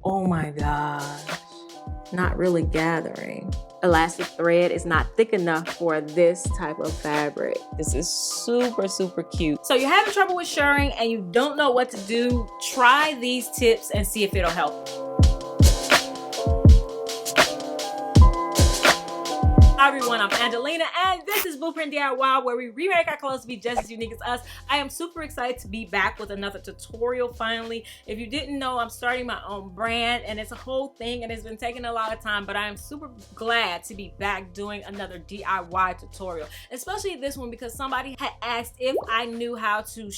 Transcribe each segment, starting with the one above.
Oh my gosh, not really gathering. Elastic thread is not thick enough for this type of fabric. This is super, super cute. So you're having trouble with shirring and you don't know what to do, try these tips and see if it'll help. Hi everyone, I'm Angelina and this is Blueprint DIY, where we remake our clothes to be just as unique as us. I am super excited to be back with another tutorial finally. If you didn't know, I'm starting my own brand and it's a whole thing and it's been taking a lot of time, but I am super glad to be back doing another DIY tutorial, especially this one because somebody had asked if I knew how to do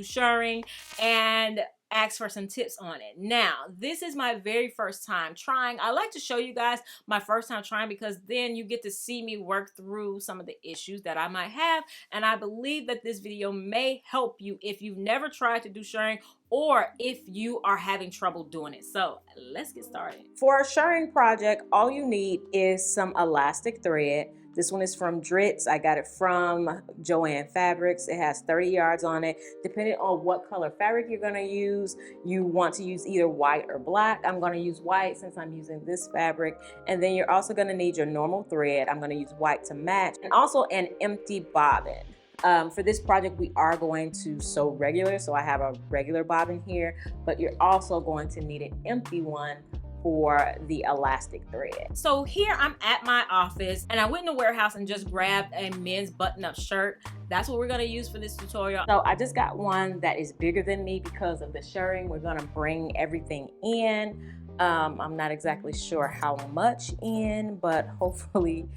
shirring, and ask for some tips on it. Now, this is my very first time trying. I like to show you guys my first time trying because then you get to see me work through some of the issues that I might have, and I believe that this video may help you if you've never tried to do shirring or if you are having trouble doing it. So let's get started. For a shirring project, all you need is some elastic thread. This one is from Dritz. I got it from Shir Fabrics. It has 30 yards on it. Depending on what color fabric you're gonna use, you want to use either white or black. I'm gonna use white since I'm using this fabric. And then you're also gonna need your normal thread. I'm gonna use white to match, and also an empty bobbin. For this project, we are going to sew regular, so I have a regular bobbin here, but you're also going to need an empty one for the elastic thread. So here I'm at my office and I went in the warehouse and just grabbed a men's button-up shirt. That's what we're gonna use for this tutorial. So I just got one that is bigger than me because of the shirring. We're gonna bring everything in. I'm not exactly sure how much in, but hopefully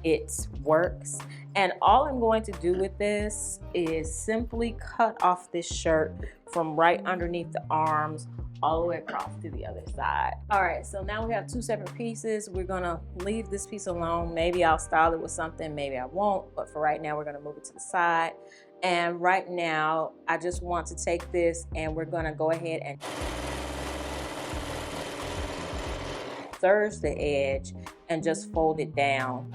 it works. And all I'm going to do with this is simply cut off this shirt from right underneath the arms all the way across to the other side. All right, so now we have two separate pieces. We're gonna leave this piece alone. Maybe I'll style it with something, maybe I won't, but for right now, we're gonna move it to the side. And right now, I just want to take this and we're gonna go ahead and serge the edge and just fold it down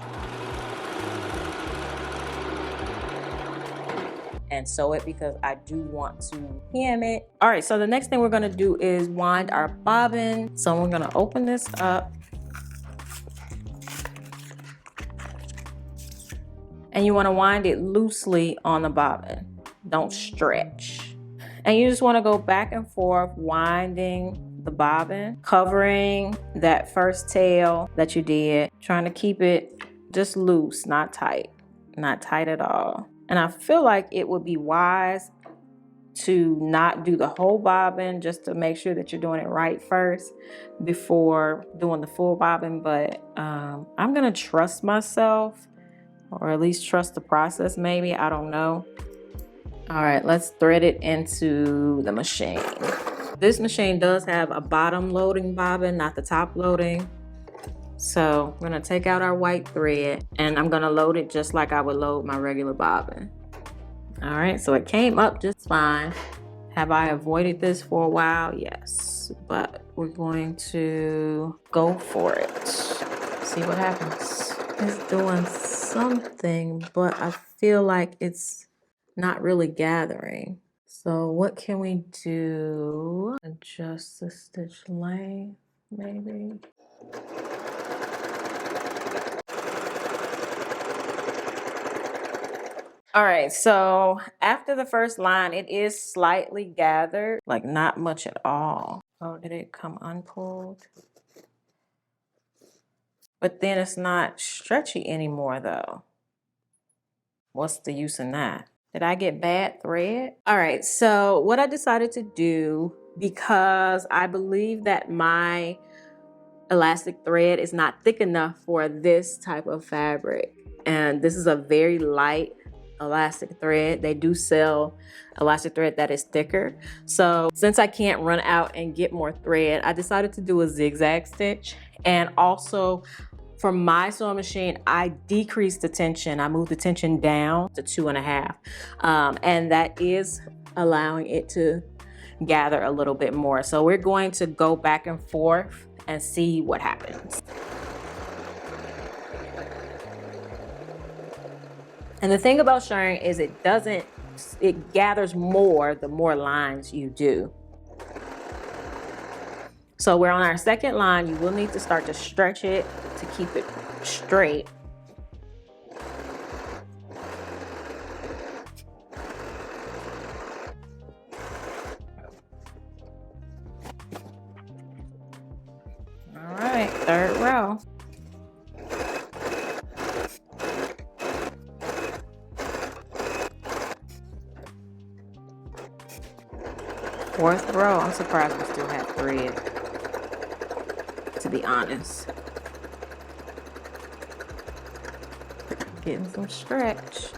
and sew it because I do want to hem it. All right, so the next thing we're gonna do is wind our bobbin. So we're gonna open this up. And you wanna wind it loosely on the bobbin. Don't stretch. And you just wanna go back and forth winding the bobbin, covering that first tail that you did, trying to keep it just loose, not tight at all. And I feel like it would be wise to not do the whole bobbin, just to make sure that you're doing it right first before doing the full bobbin. But I'm gonna trust myself, or at least trust the process maybe, I don't know. All right, let's thread it into the machine. This machine does have a bottom loading bobbin, not the top loading. So we're gonna take out our white thread and I'm gonna load it just like I would load my regular bobbin. All right, so it came up just fine. Have I avoided this for a while? Yes, but we're going to go for it. See what happens. It's doing something, but I feel like it's not really gathering. So what can we do? Adjust the stitch length, maybe. All right, so after the first line, it is slightly gathered, like not much at all. Oh, did it come unpulled? But then it's not stretchy anymore though. What's the use in that? Did I get bad thread? All right, so what I decided to do, because I believe that my elastic thread is not thick enough for this type of fabric, and this is a very light elastic thread. They do sell elastic thread that is thicker. So since I can't run out and get more thread, I decided to do a zigzag stitch. And also for my sewing machine, I decreased the tension. I moved the tension down to 2.5. And that is allowing it to gather a little bit more. So we're going to go back and forth and see what happens. And the thing about shirring is it gathers more the more lines you do. So we're on our second line. You will need to start to stretch it to keep it straight. All right, third row. Fourth row. I'm surprised we still have thread, to be honest. Getting some stretch.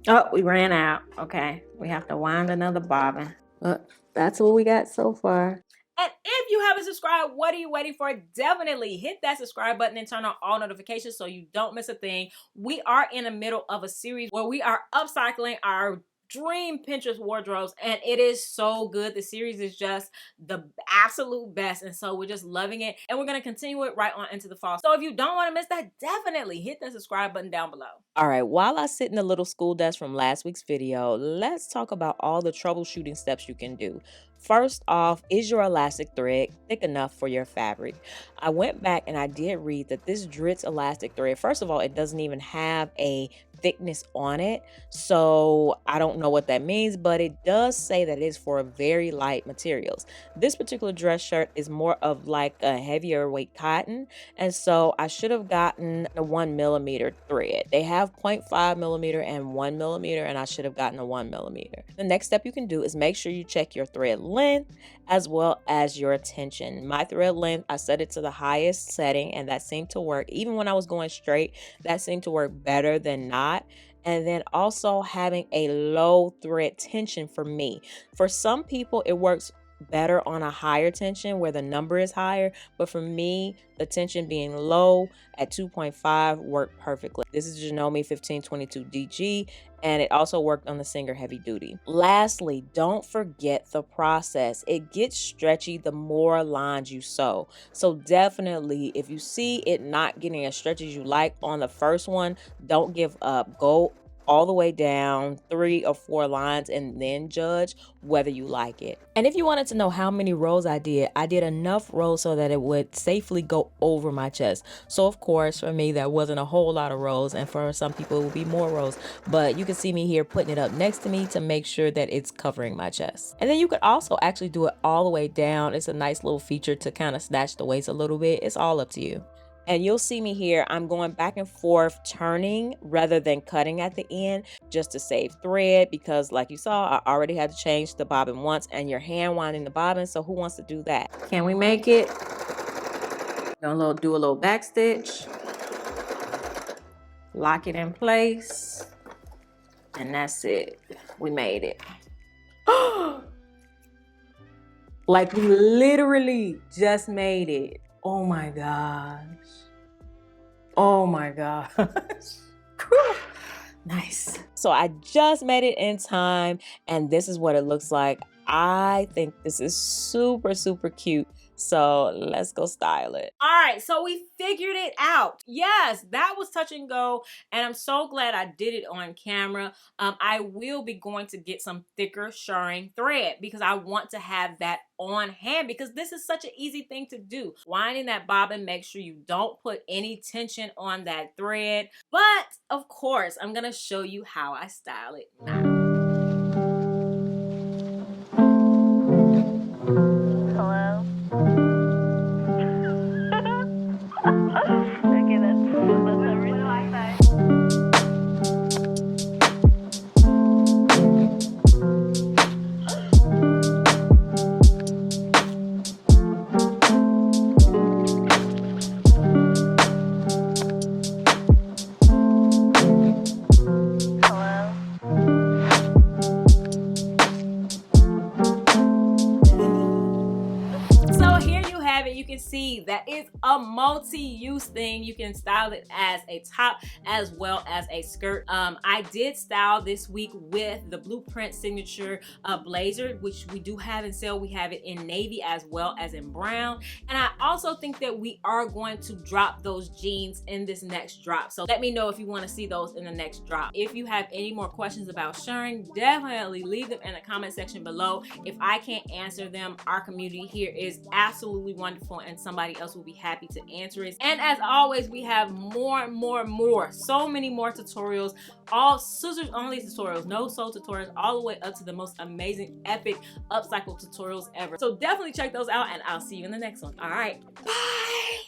Oh, we ran out. Okay, we have to wind another bobbin. But that's what we got so far. And if you haven't subscribed, what are you waiting for? Definitely hit that subscribe button and turn on all notifications so you don't miss a thing. We are in the middle of a series where we are upcycling our dream Pinterest wardrobes, and it is so good. The series is just the absolute best, and so we're just loving it, and we're going to continue it right on into the fall. So if you don't want to miss that, definitely hit that subscribe button down below. All right, while I sit in the little school desk from last week's video, let's talk about all the troubleshooting steps you can do. First off, is your elastic thread thick enough for your fabric? I went back and I did read that this Dritz elastic thread, first of all, it doesn't even have a thickness on it, so I don't know what that means, but it does say that it is for very light materials. This particular dress shirt is more of like a heavier weight cotton, and so I should have gotten a 1mm thread. They have 0.5mm and 1mm, and I should have gotten a 1mm. The next step you can do is make sure you check your thread length as well as your tension. My thread length, I set it to the highest setting, and that seemed to work. Even when I was going straight, that seemed to work better than not. And then also having a low thread tension for me. For some people, it works better on a higher tension where the number is higher, but for me, the tension being low at 2.5 worked perfectly. This is Janome 1522 DG, and it also worked on the Singer Heavy Duty. Lastly, don't forget the process. It gets stretchy the more lines you sew. So definitely, if you see it not getting as stretchy as you like on the first one, don't give up. Go all the way down 3 or 4 lines and then judge whether you like it. And if you wanted to know how many rows I did enough rows so that it would safely go over my chest. So of course for me that wasn't a whole lot of rows, and for some people it would be more rows, but you can see me here putting it up next to me to make sure that it's covering my chest. And then you could also actually do it all the way down. It's a nice little feature to kind of snatch the waist a little bit. It's all up to you. And you'll see me here, I'm going back and forth turning rather than cutting at the end just to save thread, because like you saw, I already had to change the bobbin once and you're hand winding the bobbin, so who wants to do that? Can we make it? Do a little back stitch, lock it in place, and that's it. We made it. Like we literally just made it. Oh my gosh. Oh my gosh. Nice. So I just made it in time, and this is what it looks like. I think this is super, super cute. So let's go style it. All right, so we figured it out. Yes, that was touch and go, and I'm so glad I did it on camera. I will be going to get some thicker shirring thread because I want to have that on hand, because this is such an easy thing to do. Winding that bobbin, make sure you don't put any tension on that thread. But of course, I'm gonna show you how I style it now. see that is a multi-use thing. You can style it as a top as well as a skirt. I did style this week with the Blueprint signature blazer, which we do have in sale. We have it in navy as well as in brown. And I also think that we are going to drop those jeans in this next drop. So let me know if you want to see those in the next drop. If you have any more questions about shirring, definitely leave them in the comment section below. If I can't answer them, our community here is absolutely wonderful and somebody else will be happy to answer it. And as always, we have more, so many more tutorials, all scissors only tutorials, no sew tutorials, all the way up to the most amazing, epic upcycle tutorials ever. So definitely check those out and I'll see you in the next one. All right, bye.